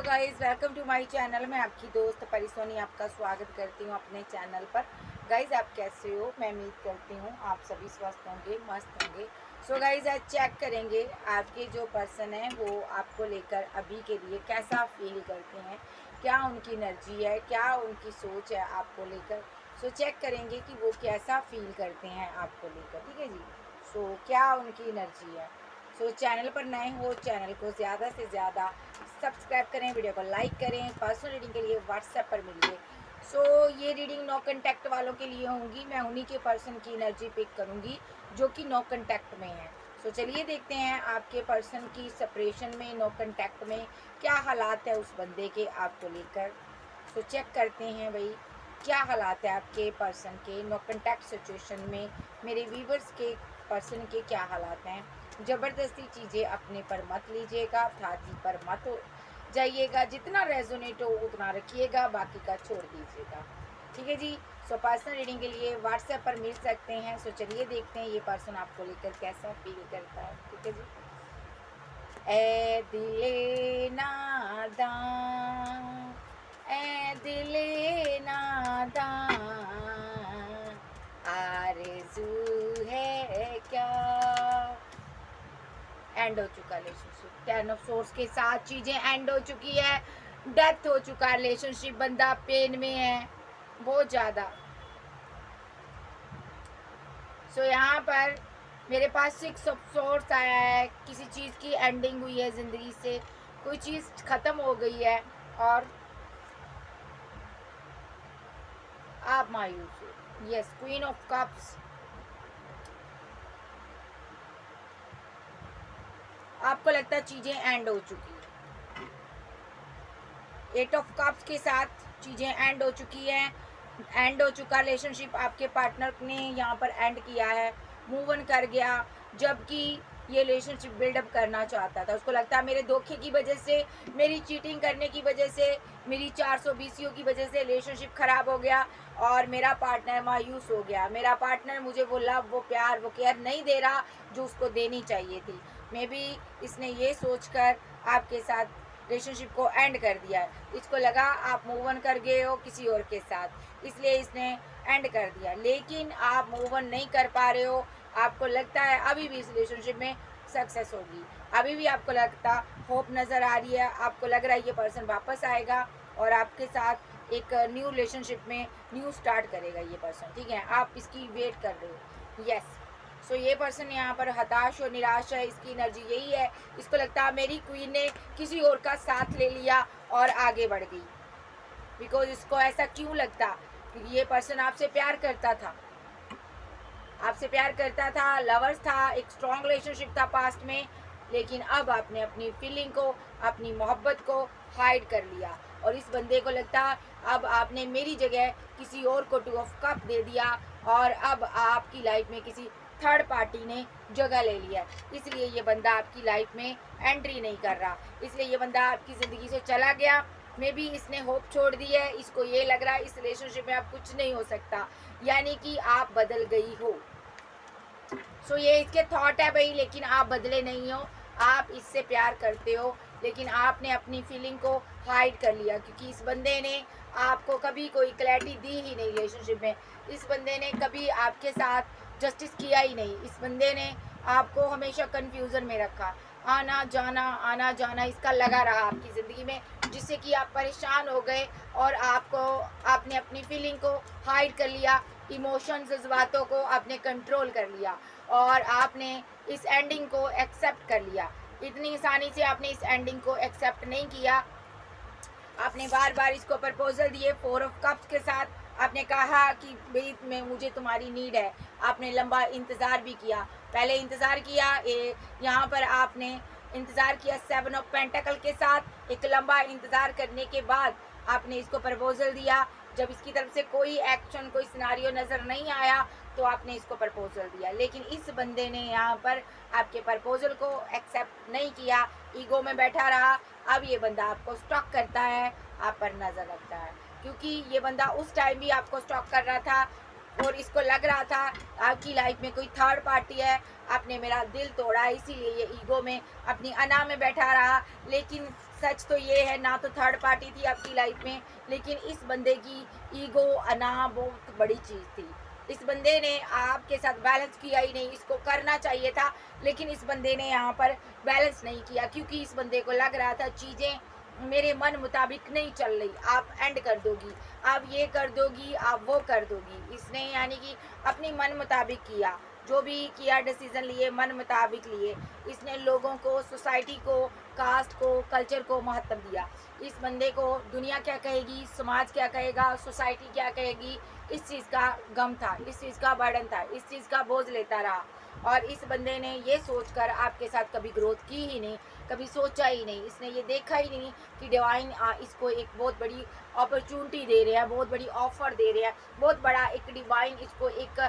Guys, welcome to my channel. मैं आपकी दोस्त परिसोनी आपका स्वागत करती हूँ अपने चैनल पर। गाइस, आप कैसे हो? मैं उम्मीद करती हूँ आप सभी स्वस्थ होंगे, मस्त होंगे। सो गाइस, आज चेक करेंगे आपके जो पर्सन है वो आपको लेकर अभी के लिए कैसा फील करते हैं, क्या उनकी एनर्जी है, क्या उनकी सोच है आपको लेकर। सो चेक करेंगे कि वो कैसा फील करते हैं आपको लेकर, ठीक है जी। सो क्या उनकी एनर्जी है। सो चैनल पर नए हो, चैनल को ज़्यादा से ज़्यादा सब्सक्राइब करें, वीडियो को लाइक करें। पर्सनल रीडिंग के लिए व्हाट्सएप पर मिलिए। सो ये रीडिंग नो कंटेक्ट वालों के लिए होंगी। मैं उन्हीं के पर्सन की एनर्जी पिक करूंगी जो कि नो कंटेक्ट में है। सो चलिए देखते हैं आपके पर्सन की सेपरेशन में, नो कंटेक्ट में क्या हालात है उस बंदे के आपको लेकर। सो चेक करते हैं भाई क्या हालात है आपके पर्सन के नो कंटेक्ट सिचुएशन में। मेरे व्यूवर्स के पर्सन के क्या हालात हैं। ज़बरदस्ती चीज़ें अपने पर मत लीजिएगा, छाती पर मत जाइएगा। जितना रेजोनेट हो उतना रखिएगा, बाकी का छोड़ दीजिएगा, ठीक है जी। सो पर्सनल रीडिंग के लिए व्हाट्सएप पर मिल सकते हैं। सो चलिए देखते हैं ये पर्सन आपको लेकर कैसा फील करता है, ठीक है जी। ए दिले नादां, ए दिले नादां, आरज़ू है क्या। एंड हो चुका रिलेशनशिप। टेन ऑफ सोर्स के साथ चीज़ें एंड हो चुकी है। डेथ हो चुका रिलेशनशिप। बंदा पेन में है बहुत ज़्यादा। सो यहाँ पर मेरे पास 6 ऑफ सोर्स आया है। किसी चीज़ की एंडिंग हुई है ज़िंदगी से, कोई चीज़ ख़त्म हो गई है और आप मायूस हो। Yes, queen of cups. आपको लगता है चीज़ें एंड हो चुकी है। 8 ऑफ कप्स के साथ चीज़ें एंड हो चुकी हैं। एंड हो चुका रिलेशनशिप। आपके पार्टनर ने यहाँ पर एंड किया है, मूव ऑन कर गया। जबकि ये रिलेशनशिप बिल्डअप करना चाहता था। उसको लगता है मेरे धोखे की वजह से, मेरी चीटिंग करने की वजह से, मेरी 420 की वजह से रिलेशनशिप ख़राब हो गया और मेरा पार्टनर मायूस हो गया। मेरा पार्टनर मुझे वो लव, वो प्यार, वो केयर नहीं दे रहा जो उसको देनी चाहिए थी। मे बी इसने ये सोचकर आपके साथ रिलेशनशिप को एंड कर दिया है। इसको लगा आप मूव ऑन कर गए हो किसी और के साथ, इसलिए इसने एंड कर दिया। लेकिन आप मूव ऑन नहीं कर पा रहे हो। आपको लगता है अभी भी इस रिलेशनशिप में सक्सेस होगी। अभी भी आपको लगता होप नज़र आ रही है। आपको लग रहा है ये पर्सन वापस आएगा और आपके साथ एक न्यू रिलेशनशिप में न्यू स्टार्ट करेगा ये पर्सन, ठीक है। आप इसकी वेट कर रहे हो। यस। सो ये पर्सन यहाँ पर हताश और निराश है। इसकी एनर्जी यही है। इसको लगता है मेरी क्वीन ने किसी और का साथ ले लिया और आगे बढ़ गई। बिकॉज इसको ऐसा क्यों लगता, क्योंकि ये पर्सन आपसे प्यार करता था, आपसे प्यार करता था, लवर्स था, एक स्ट्रॉन्ग रिलेशनशिप था पास्ट में। लेकिन अब आपने अपनी फीलिंग को, अपनी मोहब्बत को हाइड कर लिया और इस बंदे को लगता अब आपने मेरी जगह किसी और को 2 ऑफ कप दे दिया और अब आपकी लाइफ में किसी थर्ड पार्टी ने जगह ले लिया। इसलिए ये बंदा आपकी लाइफ में एंट्री नहीं कर रहा, इसलिए ये बंदा आपकी ज़िंदगी से चला गया। मे बी इसने होप छोड़ दी है। इसको ये लग रहा है इस रिलेशनशिप में अब कुछ नहीं हो सकता, यानी कि आप बदल गई हो। सो ये इसके थॉट है भाई, लेकिन आप बदले नहीं हो। आप इससे प्यार करते हो लेकिन आपने अपनी फीलिंग को हाइड कर लिया, क्योंकि इस बंदे ने आपको कभी कोई क्लैरिटी दी ही नहीं रिलेशनशिप में। इस बंदे ने कभी आपके साथ जस्टिस किया ही नहीं। इस बंदे ने आपको हमेशा कन्फ्यूज़न में रखा। आना जाना इसका लगा रहा आपकी ज़िंदगी में, जिससे कि आप परेशान हो गए और आपने अपनी फीलिंग को हाइड कर लिया। इमोशन, जज्बातों को आपने कंट्रोल कर लिया और आपने इस एंडिंग को एक्सेप्ट कर लिया। इतनी आसानी से आपने इस एंडिंग को एक्सेप्ट नहीं किया। आपने बार बार इसको प्रपोजल दिए 4 ऑफ कप्स के साथ। आपने कहा कि भाई मैं, मुझे तुम्हारी नीड है। आपने लंबा इंतज़ार भी किया, पहले इंतज़ार किया, यहाँ पर आपने इंतज़ार किया 7 ऑफ पेंटिकल के साथ। एक लंबा इंतज़ार करने के बाद आपने इसको प्रपोजल दिया। जब इसकी तरफ से कोई एक्शन, कोई सिनारियो नज़र नहीं आया तो आपने इसको प्रपोजल दिया। लेकिन इस बंदे ने यहाँ पर आपके प्रपोजल को एक्सेप्ट नहीं किया, ईगो में बैठा रहा। अब ये बंदा आपको स्टॉक करता है, आप पर नज़र रखता है, क्योंकि ये बंदा उस टाइम भी आपको स्टॉक कर रहा था और इसको लग रहा था आपकी लाइफ में कोई थर्ड पार्टी है, आपने मेरा दिल तोड़ा, इसीलिए ये ईगो में अपनी अना में बैठा रहा। लेकिन सच तो ये है, ना तो थर्ड पार्टी थी आपकी लाइफ में, लेकिन इस बंदे की ईगो अना बहुत बड़ी चीज़ थी। इस बंदे ने आपके साथ बैलेंस किया ही नहीं, इसको करना चाहिए था, लेकिन इस बंदे ने यहाँ पर बैलेंस नहीं किया, क्योंकि इस बंदे को लग रहा था चीज़ें मेरे मन मुताबिक नहीं चल रही, आप एंड कर दोगी, आप ये कर दोगी, आप वो कर दोगी। इसने यानी कि अपनी मन मुताबिक किया, जो भी किया डिसीजन लिए मन मुताबिक लिए। इसने लोगों को, सोसाइटी को, कास्ट को, कल्चर को महत्व दिया। इस बंदे को दुनिया क्या कहेगी, समाज क्या कहेगा, सोसाइटी क्या कहेगी, इस चीज़ का गम था, इस चीज़ का बर्डन था, इस चीज़ का बोझ लेता रहा। और इस बंदे ने ये सोचकर आपके साथ कभी ग्रोथ की ही नहीं, कभी सोचा ही नहीं। इसने ये देखा ही नहीं कि डिवाइन इसको एक बहुत बड़ी अपॉर्चुनिटी दे रहे हैं, बहुत बड़ी ऑफर दे रहे हैं, बहुत बड़ा एक डिवाइन इसको एक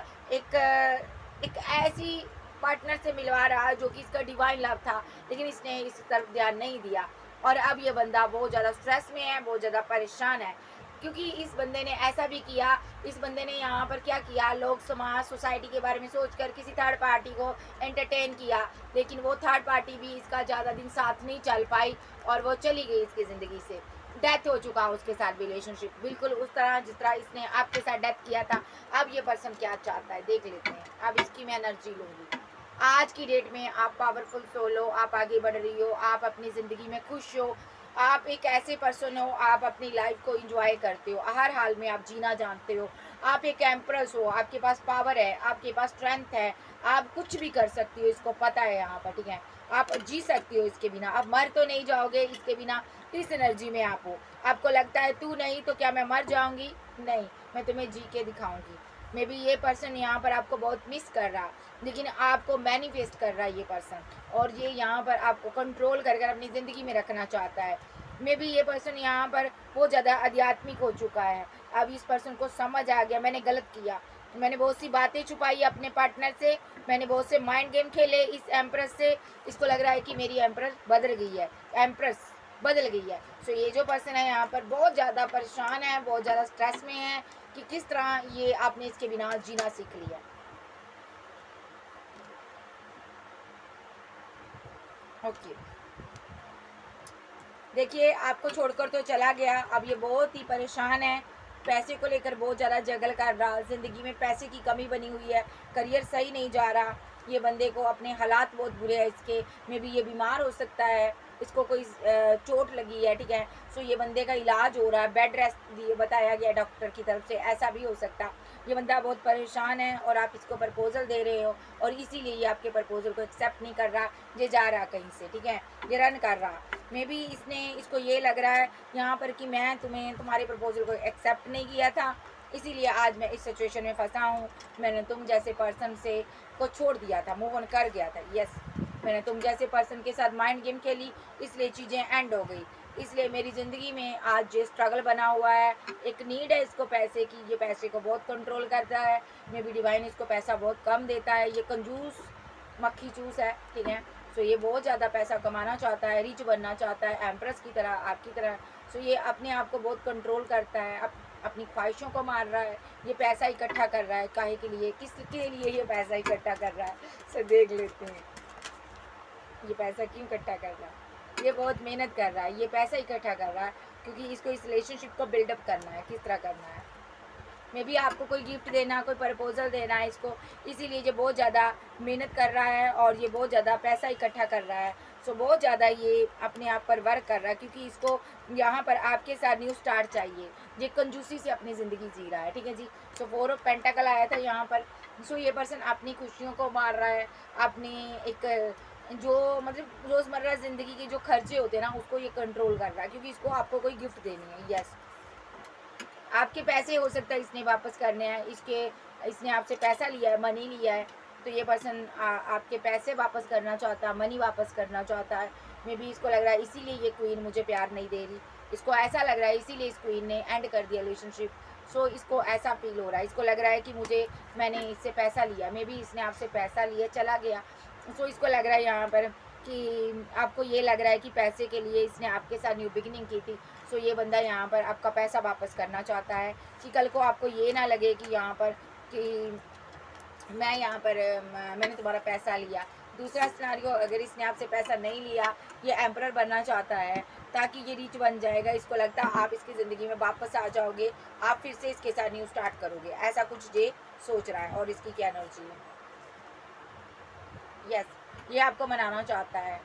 एक ऐसी पार्टनर से मिलवा रहा जो कि इसका डिवाइन लव था, लेकिन इसने इस तरफ ध्यान नहीं दिया। और अब ये बंदा बहुत ज़्यादा स्ट्रेस में है, बहुत ज़्यादा परेशान है, क्योंकि इस बंदे ने ऐसा भी किया। इस बंदे ने यहाँ पर क्या किया, लोग, समाज, सोसाइटी के बारे में सोचकर किसी थर्ड पार्टी को एंटरटेन किया, लेकिन वो थर्ड पार्टी भी इसका ज़्यादा दिन साथ नहीं चल पाई और वो चली गई इसकी ज़िंदगी से। डेथ हो चुका उसके साथ रिलेशनशिप, बिल्कुल उस तरह जिस तरह इसने आपके साथ डेथ किया था। अब ये पर्सन क्या चाहता है देख लेते हैं। अब इसकी मैं एनर्जी लूँगी। आज की डेट में आप पावरफुल सोल हो, आप आगे बढ़ रही हो, आप अपनी ज़िंदगी में खुश हो, आप एक ऐसे पर्सन हो, आप अपनी लाइफ को एंजॉय करते हो, हर हाल में आप जीना जानते हो, आप एक एम्प्रेस हो, आपके पास पावर है, आपके पास स्ट्रेंथ है, आप कुछ भी कर सकती हो, इसको पता है यहाँ पर, ठीक है। आप जी सकती हो इसके बिना, आप मर तो नहीं जाओगे इसके बिना। इस एनर्जी में आप हो, आपको लगता है तू नहीं तो क्या मैं मर जाऊंगी, नहीं, मैं तुम्हें जी के दिखाऊंगी। मे बी ये पर्सन यहाँ पर आपको बहुत मिस कर रहा, लेकिन आपको मैनिफेस्ट कर रहा है ये पर्सन, और ये यहाँ पर आपको कंट्रोल कर अपनी ज़िंदगी में रखना चाहता है। मे बी ये पर्सन यहाँ पर बहुत ज़्यादा आध्यात्मिक हो चुका है। अब इस पर्सन को समझ आ गया मैंने गलत किया, मैंने बहुत सी बातें छुपाई अपने पार्टनर से, मैंने बहुत से माइंड गेम खेले इस एम्प्रेस से। इसको लग रहा है कि मेरी एम्प्रेस बदल गई है, एम्प्रेस बदल गई है। सो ये जो पर्सन है यहाँ पर बहुत ज़्यादा परेशान है, बहुत ज़्यादा स्ट्रेस में है कि किस तरह ये आपने इसके बिना जीना सीख लिया। ओके, देखिए आपको छोड़कर तो चला गया, अब ये बहुत ही परेशान है, पैसे को लेकर बहुत ज़्यादा जगल कर रहा, ज़िंदगी में पैसे की कमी बनी हुई है, करियर सही नहीं जा रहा। ये बंदे को अपने हालात बहुत बुरे हैं इसके, में भी ये बीमार हो सकता है, इसको कोई चोट लगी है, ठीक है। सो ये बंदे का इलाज हो रहा है, बेड रेस्ट दिए बताया गया डॉक्टर की तरफ से, ऐसा भी हो सकता। ये बंदा बहुत परेशान है और आप इसको प्रपोजल दे रहे हो, और इसीलिए ये आपके प्रपोजल को एक्सेप्ट नहीं कर रहा, ये जा रहा कहीं से, ठीक है, ये रन कर रहा। मे बी इसको ये लग रहा है यहाँ पर कि मैं तुम्हारे प्रपोजल को एक्सेप्ट नहीं किया था, इसीलिए आज मैं इस सिचुएशन में फंसा हूँ। मैंने तुम जैसे पर्सन से को छोड़ दिया था, मूव ऑन कर गया था। यस, मैंने तुम जैसे पर्सन के साथ माइंड गेम खेली, इसलिए चीज़ें एंड हो गई। इसलिए मेरी ज़िंदगी में आज जो स्ट्रगल बना हुआ है, एक नीड है इसको पैसे की, ये पैसे को बहुत कंट्रोल करता है। मे बी डिवाइन इसको पैसा बहुत कम देता है, ये कंजूस मक्खी चूस है, ठीक है। सो ये बहुत ज़्यादा पैसा कमाना चाहता है, रिच बनना चाहता है, एम्प्रेस की तरह, आपकी तरह। सो ये अपने आप को बहुत कंट्रोल करता है, अपनी ख्वाहिशों को मार रहा है। ये पैसा इकट्ठा कर रहा है, काहे के लिए, किसके लिए ये पैसा इकट्ठा कर रहा है, सो देख लेते हैं ये पैसा क्यों इकट्ठा कर रहा है। ये बहुत मेहनत कर रहा है, ये पैसा इकट्ठा कर रहा है क्योंकि इसको इस रिलेशनशिप को बिल्डअप करना है, किस तरह करना है। मे बी आपको कोई गिफ्ट देना, कोई प्रपोजल देना है इसको, इसीलिए ये बहुत ज़्यादा मेहनत कर रहा है और ये बहुत ज़्यादा पैसा इकट्ठा कर रहा है। सो बहुत ज़्यादा ये अपने आप पर वर्क कर रहा है, क्योंकि इसको यहाँ पर आपके साथ न्यू स्टार्ट चाहिए। ये कंजूसी से अपनी ज़िंदगी जी रहा है, ठीक है जी। सो 4 ऑफ पेंटाकल आया था यहाँ पर। सो ये पर्सन अपनी खुशियों को मार रहा है, अपनी एक जो मतलब रोज़मर्रा ज़िंदगी के जो खर्चे होते हैं ना, उसको ये कंट्रोल कर रहा है, क्योंकि इसको आपको कोई गिफ्ट देनी है। यस, आपके पैसे हो सकता है इसने वापस करने हैं, इसने आपसे पैसा लिया है, मनी लिया है, तो ये पर्सन आपके पैसे वापस करना चाहता है, मनी वापस करना चाहता है। मे बी इसको लग रहा है इसीलिए ये क्वीन मुझे प्यार नहीं दे रही, इसको ऐसा लग रहा है इसीलिए इस क्वीन ने एंड कर दिया रिलेशनशिप। सो इसको ऐसा फील हो रहा है, इसको लग रहा है कि मैंने इससे पैसा लिया, मे बी इसने आपसे पैसा लिया चला गया। सो इसको लग रहा है यहाँ पर कि आपको ये लग रहा है कि पैसे के लिए इसने आपके साथ न्यू बिगिनिंग की थी। ये बंदा यहाँ पर आपका पैसा वापस करना चाहता है कि कल को आपको ये ना लगे कि यहाँ पर कि मैं यहाँ पर मैंने तुम्हारा पैसा लिया। दूसरा सिनारियो, अगर इसने आपसे पैसा नहीं लिया, ये एम्परर बनना चाहता है ताकि ये रिच बन जाएगा, इसको लगता है आप इसकी ज़िंदगी में वापस आ जाओगे, आप फिर से इसके साथ न्यू स्टार्ट करोगे, ऐसा कुछ ये सोच रहा है। और इसकी क्या एनर्जी है? यस, ये आपको मनाना चाहता है।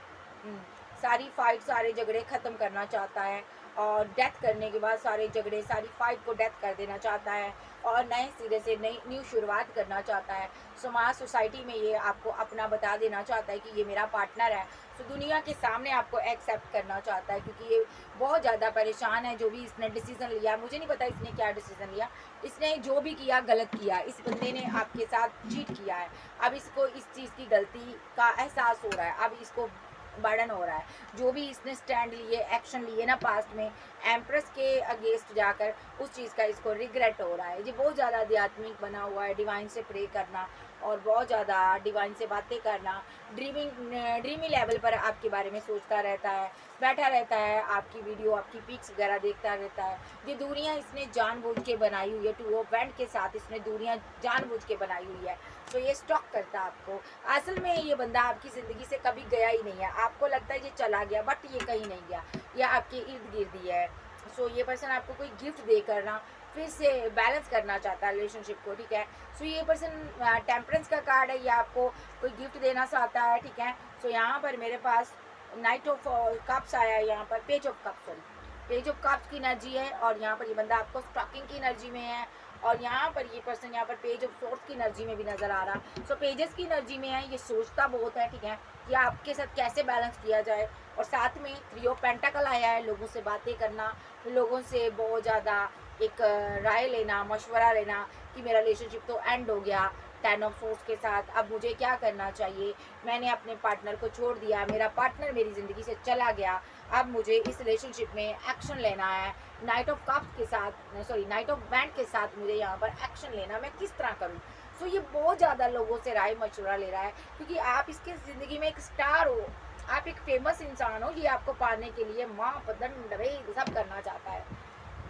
सारी फाइट, सारे झगड़े ख़त्म करना चाहता है और डेथ करने के बाद सारे झगड़े, सारी फाइट को डेथ कर देना चाहता है और नए सिरे से नई न्यू शुरुआत करना चाहता है। समाज, सोसाइटी में ये आपको अपना बता देना चाहता है कि ये मेरा पार्टनर है। तो दुनिया के सामने आपको एक्सेप्ट करना चाहता है, क्योंकि ये बहुत ज़्यादा परेशान है। जो भी इसने डिसीज़न लिया, मुझे नहीं पता इसने क्या डिसीज़न लिया, इसने जो भी किया गलत किया। इस बंदे ने आपके साथ चीट किया है। अब इसको इस चीज़ की गलती का एहसास हो रहा है, अब इसको बर्डन हो रहा है। जो भी इसने स्टैंड लिए, एक्शन लिए ना पास्ट में, एम्प्रेस के अगेंस्ट जाकर, उस चीज़ का इसको रिग्रेट हो रहा है। ये बहुत ज़्यादा आध्यात्मिक बना हुआ है, डिवाइन से प्रे करना और बहुत ज़्यादा डिवाइन से बातें करना, ड्रीमी लेवल पर आपके बारे में सोचता रहता है, बैठा रहता है, आपकी वीडियो, आपकी पिक्स वगैरह देखता रहता है। ये दूरियां इसने जानबूझ के बनाई हुई है, टू वेंट के साथ इसने दूरियां जानबूझ के बनाई हुई है। तो ये स्टॉक करता है आपको। असल में ये बंदा आपकी ज़िंदगी से कभी गया ही नहीं है। आपको लगता है ये चला गया, बट ये कहीं नहीं गया, ये आपके इर्द गिर्द ही है। सो ये पर्सन आपको कोई गिफ्ट देकर ना फिर से बैलेंस करना चाहता है रिलेशनशिप को, ठीक है। सो ये पर्सन टेम्परेंस का कार्ड है, ये आपको कोई गिफ्ट देना चाहता है, ठीक है। सो यहाँ पर मेरे पास नाइट ऑफ कप्स आया है, यहाँ पर page of cups, sorry page of cups की एनर्जी है। और यहाँ पर ये बंदा आपको स्टॉकिंग की एनर्जी में है और यहाँ पर ये पर्सन यहाँ पर पेज ऑफ सोर्स की एनर्जी में भी नज़र आ रहा। सो पेजेस की एनर्जी में है, ये सोचता बहुत है, ठीक है, कि आपके साथ कैसे बैलेंस किया जाए। और साथ में 3 ऑफ पेंटाकल आया है, लोगों से बातें करना, लोगों से बहुत ज़्यादा एक राय लेना, मशवरा लेना कि मेरा रिलेशनशिप तो एंड हो गया 10 ऑफ सोर्स के साथ, अब मुझे क्या करना चाहिए। मैंने अपने पार्टनर को छोड़ दिया, मेरा पार्टनर मेरी ज़िंदगी से चला गया, अब मुझे इस रिलेशनशिप में एक्शन लेना है। नाइट ऑफ कप्स के साथ, सॉरी नाइट ऑफ बैंड के साथ मुझे यहाँ पर एक्शन लेना, मैं किस तरह करूँ। सो ये बहुत ज़्यादा लोगों से राय मशवरा ले रहा है, क्योंकि आप इसकी ज़िंदगी में एक स्टार हो, आप एक फेमस इंसान हो। ये आपको पाने के लिए माँ पदंड भेद सब करना चाहता है।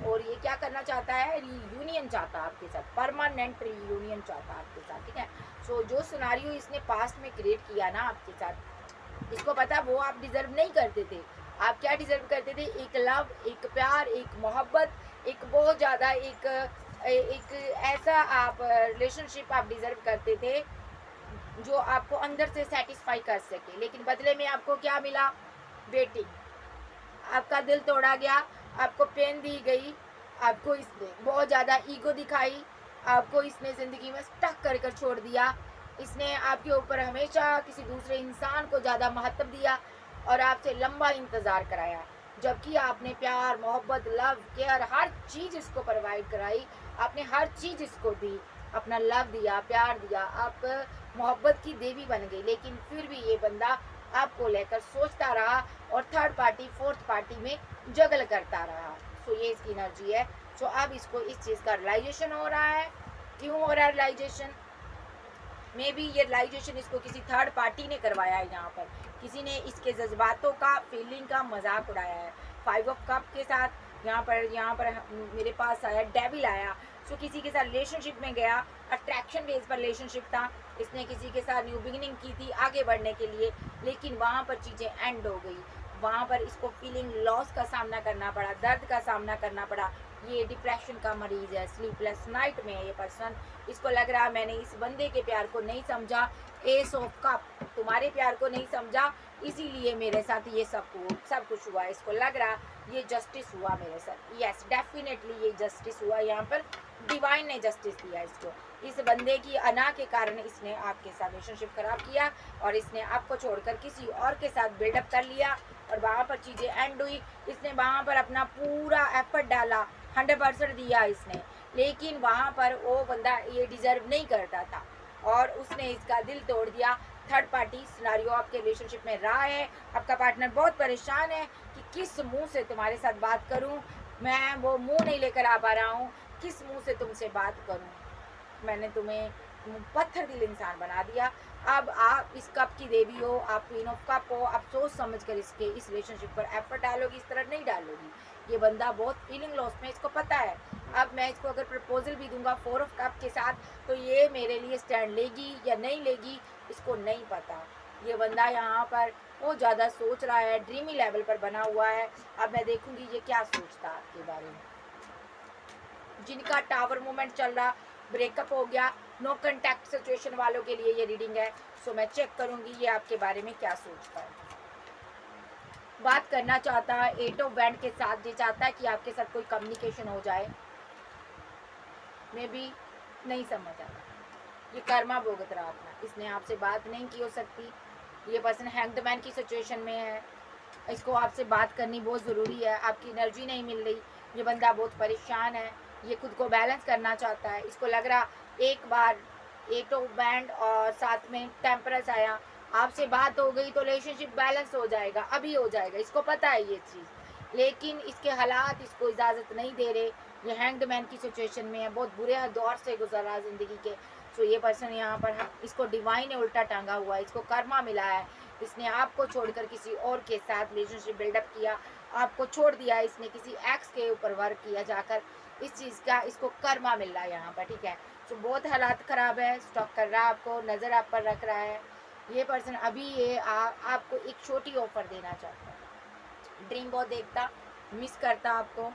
और ये क्या करना चाहता है, रीयूनियन चाहता है आपके साथ, परमानेंट रीयूनियन चाहता है आपके साथ, ठीक है। सो जो सिनारियो इसने पास्ट में क्रिएट किया ना आपके साथ, इसको पता वो आप डिजर्व नहीं करते थे। आप क्या डिजर्व करते थे? एक लव, एक प्यार, एक मोहब्बत, एक बहुत ज़्यादा एक ऐसा आप रिलेशनशिप आप डिजर्व करते थे जो आपको अंदर से सेटिस्फाई कर सके। लेकिन बदले में आपको क्या मिला? वेटिंग। आपका दिल तोड़ा गया, आपको पेन दी गई, आपको इसने बहुत ज़्यादा ईगो दिखाई, आपको इसने ज़िंदगी में स्टक कर कर छोड़ दिया। इसने आपके ऊपर हमेशा किसी दूसरे इंसान को ज़्यादा महत्व दिया और आपसे लंबा इंतज़ार कराया, जबकि आपने प्यार, मोहब्बत, लव, केयर हर चीज़ इसको प्रोवाइड कराई। आपने हर चीज़ इसको दी, अपना लव दिया, प्यार दिया, आप मोहब्बत की देवी बन गई। लेकिन फिर भी ये बंदा आपको लेकर सोचता रहा और थर्ड पार्टी, फोर्थ पार्टी में जगल करता रहा। सो ये इसकी एनर्जी है। सो अब इसको इस चीज़ का रियलाइजेशन हो रहा है। क्यों हो रहा है रियलाइजेशन? मे बी ये रियलाइजेशन इसको किसी थर्ड पार्टी ने करवाया है। यहाँ पर किसी ने इसके जज्बातों का, फीलिंग का मजाक उड़ाया है। 5 ऑफ कप के साथ यहाँ पर मेरे पास आया, डेविल आया। सो किसी के साथ रिलेशनशिप में गया, अट्रैक्शन बेस पर रिलेशनशिप था, इसने किसी के साथ न्यू बिगिनिंग की थी आगे बढ़ने के लिए, लेकिन वहाँ पर चीज़ें एंड हो गई। वहाँ पर इसको फीलिंग लॉस का सामना करना पड़ा, दर्द का सामना करना पड़ा। ये डिप्रेशन का मरीज है, स्लीपलेस नाइट में है ये पर्सन। इसको लग रहा है मैंने इस बंदे के प्यार को नहीं समझा, एस ऑफ कप, तुम्हारे प्यार को नहीं समझा, इसीलिए मेरे साथ ये सब कुछ हुआ। इसको लग रहा ये जस्टिस हुआ मेरे साथ। यस, डेफिनेटली ये जस्टिस हुआ। यहाँ पर डिवाइन ने जस्टिस दिया इसको। इस बंदे की अना के कारण इसने आपके साथ रिलेशनशिप खराब किया और इसने आपको छोड़कर किसी और के साथ बिल्डअप कर लिया और वहाँ पर चीज़ें एंड हुई। इसने वहाँ पर अपना पूरा एफर्ट डाला, 100% दिया इसने, लेकिन वहाँ पर वो बंदा ये डिज़र्व नहीं करता था और उसने इसका दिल तोड़ दिया। थर्ड पार्टी सिनारियो आपके रिलेशनशिप में रहा है। आपका पार्टनर बहुत परेशान है कि किस मुंह से तुम्हारे साथ बात करूं, मैं वो मुंह नहीं लेकर आ पा रहा हूं, किस मुंह से तुमसे बात करूं, मैंने तुम्हें पत्थर दिल इंसान बना दिया। अब आप इस कप की देवी हो, आप क्वीन ऑफ कप हो, आप सोच समझ कर इस रिलेशनशिप पर एफर्ट डालोगी, इस तरह नहीं डालोगी। ये बंदा बहुत फीलिंग लॉस में, इसको पता है अब मैं इसको अगर प्रपोजल भी दूंगा 4 ऑफ कप के साथ, तो ये मेरे लिए स्टैंड लेगी या नहीं लेगी, इसको नहीं पता। ये बंदा यहाँ पर बहुत ज़्यादा सोच रहा है, ड्रीमी लेवल पर बना हुआ है। अब मैं देखूंगी ये क्या सोचता है आपके बारे में। जिनका टावर मूवमेंट चल रहा, ब्रेकअप हो गया, नो कंटेक्ट सिचुएशन वालों के लिए ये रीडिंग है। सो मैं चेक करूंगी ये आपके बारे में क्या सोचता है। बात करना चाहता है 8 ऑफ बैंड के साथ, ये चाहता है कि आपके साथ कोई कम्युनिकेशन हो जाए, मे बी नहीं समझ आता। ये कर्मा भुगत रहा अपना, इसने आपसे बात नहीं की हो सकती। ये पर्सन हैंग्ड मैन की सिचुएशन में है, इसको आपसे बात करनी बहुत ज़रूरी है, आपकी एनर्जी नहीं मिल रही। ये बंदा बहुत परेशान है, ये खुद को बैलेंस करना चाहता है। इसको लग रहा एक बार 8 ऑफ बैंड और साथ में टेम्परस आया, आपसे बात हो गई तो रिलेशनशिप बैलेंस हो जाएगा, अभी हो जाएगा, इसको पता है ये चीज़। लेकिन इसके हालात इसको इजाज़त नहीं दे रहे। ये हैंग्ड मैन की सिचुएशन में है, बहुत बुरे दौर से गुजर रहा ज़िंदगी के। सो ये पर्सन यहाँ पर इसको डिवाइन ने उल्टा टांगा हुआ है, इसको कर्मा मिला है। इसने आपको छोड़कर किसी और के साथ रिलेशनशिप बिल्डअप किया, आपको छोड़ दिया, इसने किसी एक्स के ऊपर वर्क किया जाकर, इस चीज़ का इसको कर्मा मिल रहा है यहाँ पर, ठीक है। तो बहुत हालात ख़राब है, स्टॉक कर रहा है आपको, नज़र आप पर रख रहा है। ये पर्सन अभी ये आपको एक छोटी ऑफर देना चाहता है, ड्रीम बहुत देखता, मिस करता आपको,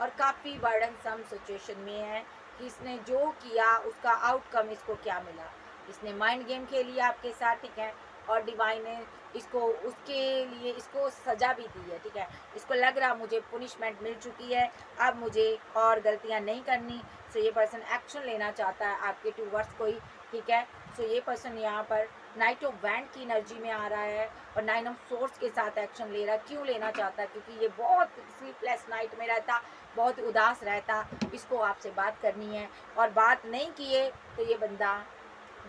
और काफ़ी बर्डन सम सिचुएशन में है कि इसने जो किया उसका आउटकम इसको क्या मिला। इसने माइंड गेम खेली आपके साथ, ठीक है, और डिवाइन ने इसको उसके लिए इसको सज़ा भी दी है, ठीक है। इसको लग रहा मुझे पुनिशमेंट मिल चुकी है, अब मुझे और गलतियां नहीं करनी। सो ये पर्सन एक्शन लेना चाहता है आपके टूवर्ड्स कोई, ठीक है। सो ये पर्सन यहाँ पर नाइट ऑफ बैंड की एनर्जी में आ रहा है और 9 ऑफ सोर्स के साथ एक्शन ले रहा है। क्यों लेना चाहता है? क्योंकि ये बहुत स्लीपलेस नाइट में रहता, बहुत उदास रहता, इसको आपसे बात करनी है, और बात नहीं किए तो ये बंदा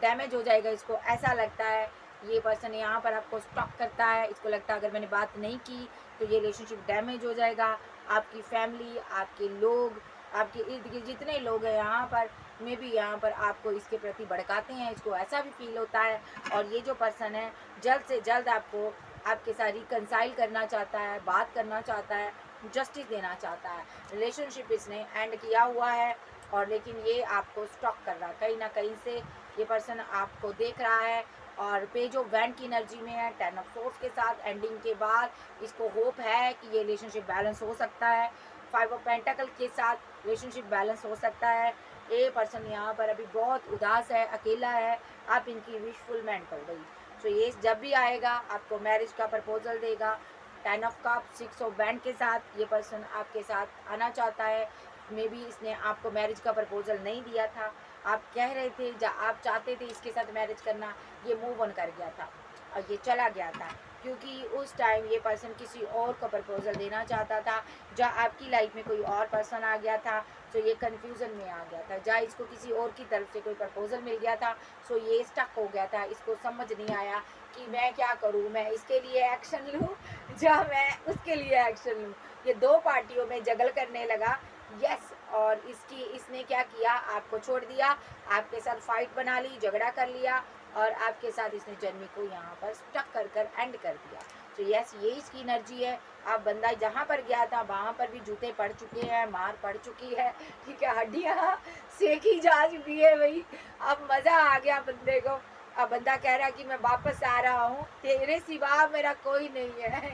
डैमेज हो जाएगा, इसको ऐसा लगता है। ये पर्सन यहाँ पर आपको स्टॉक करता है, इसको लगता है अगर मैंने बात नहीं की तो ये रिलेशनशिप डैमेज हो जाएगा। आपकी फैमिली, आपके लोग, आपके इर्द गिर्द जितने लोग हैं यहाँ पर, में भी यहाँ पर आपको इसके प्रति भड़काते हैं, इसको ऐसा भी फील होता है। और ये जो पर्सन है जल्द से जल्द आपको आपके साथ रिकनसाइल करना चाहता है, बात करना चाहता है, जस्टिस देना चाहता है। रिलेशनशिप इसने एंड किया हुआ है, और लेकिन ये आपको स्टॉक कर रहा है कहीं ना कहीं से। ये पर्सन आपको देख रहा है और पेज ऑफ वैंड की एनर्जी में है, 10 ऑफ सोर्स के साथ एंडिंग के बाद इसको होप है कि ये रिलेशनशिप बैलेंस हो सकता है। 5 ऑफ पेंटाकल के साथ रिलेशनशिप बैलेंस हो सकता है। ये पर्सन यहाँ पर अभी बहुत उदास है, अकेला है, आप इनकी विशफुलमेंट हो गई। सो ये जब भी आएगा आपको मैरिज का प्रपोजल देगा। 10 ऑफ कप, 6 ऑफ बैंड के साथ ये पर्सन आपके साथ आना चाहता है। मे बी इसने आपको मैरिज का प्रपोजल नहीं दिया था, आप कह रहे थे आप चाहते थे इसके साथ मैरिज करना, ये मूव ऑन कर गया था और ये चला गया था, क्योंकि उस टाइम ये पर्सन किसी और को प्रपोजल देना चाहता था। जहाँ आपकी लाइफ में कोई और पर्सन आ गया था, तो ये कन्फ्यूज़न में आ गया था। जहाँ इसको किसी और की तरफ से कोई प्रपोजल मिल गया था, सो ये स्टक हो गया था, इसको समझ नहीं आया कि मैं क्या करूँ, मैं इसके लिए एक्शन लूँ या मैं उसके लिए एक्शन लूँ। ये दो पार्टियों में जगल करने लगा, यस। और इसने क्या किया, आपको छोड़ दिया, आपके साथ फाइट बना ली, झगड़ा कर लिया, और आपके साथ इसने जर्नी को यहाँ पर स्टक कर एंड कर दिया। तो यस, ये इसकी एनर्जी है। आप बंदा जहाँ पर गया था वहाँ पर भी जूते पड़ चुके हैं, मार पड़ चुकी है, ठीक है, हड्डियाँ सेकी जा चुकी है भाई। अब मज़ा आ गया बंदे को। अब बंदा कह रहा है कि मैं वापस आ रहा हूँ, तेरे सिवा मेरा कोई नहीं है।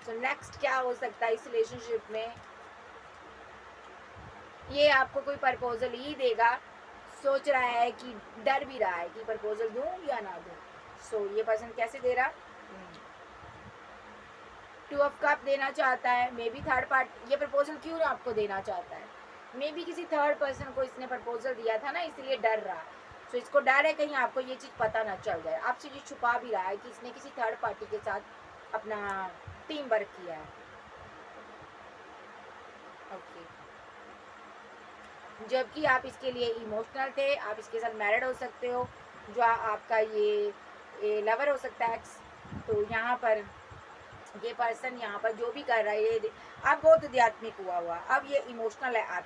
तो नेक्स्ट क्या हो सकता है इस रिलेशनशिप में? ये आपको कोई प्रपोजल ही देगा, सोच रहा है कि डर भी रहा है कि प्रपोजल दूं या ना दूं। सो ये पर्सन कैसे दे रहा, 2 ऑफ कप देना चाहता है। मे बी थर्ड पार्टी ये प्रपोजल क्यों आपको देना चाहता है, मे बी किसी थर्ड पर्सन को इसने प्रपोजल दिया था ना, इसलिए डर रहा। सो इसको डर है कहीं आपको ये चीज़ पता ना चल जाए, आपसे ये छुपा भी रहा है कि इसने किसी थर्ड पार्टी के साथ अपना टीम वर्क किया है। ओके, जबकि आप इसके लिए इमोशनल थे, आप इसके साथ मैरिड हो सकते हो, जो आपका ये लवर हो सकता है। तो यहाँ पर ये पर्सन यहाँ पर जो भी कर रहा है, ये अब बहुत आध्यात्मिक हुआ अब ये इमोशनल है आप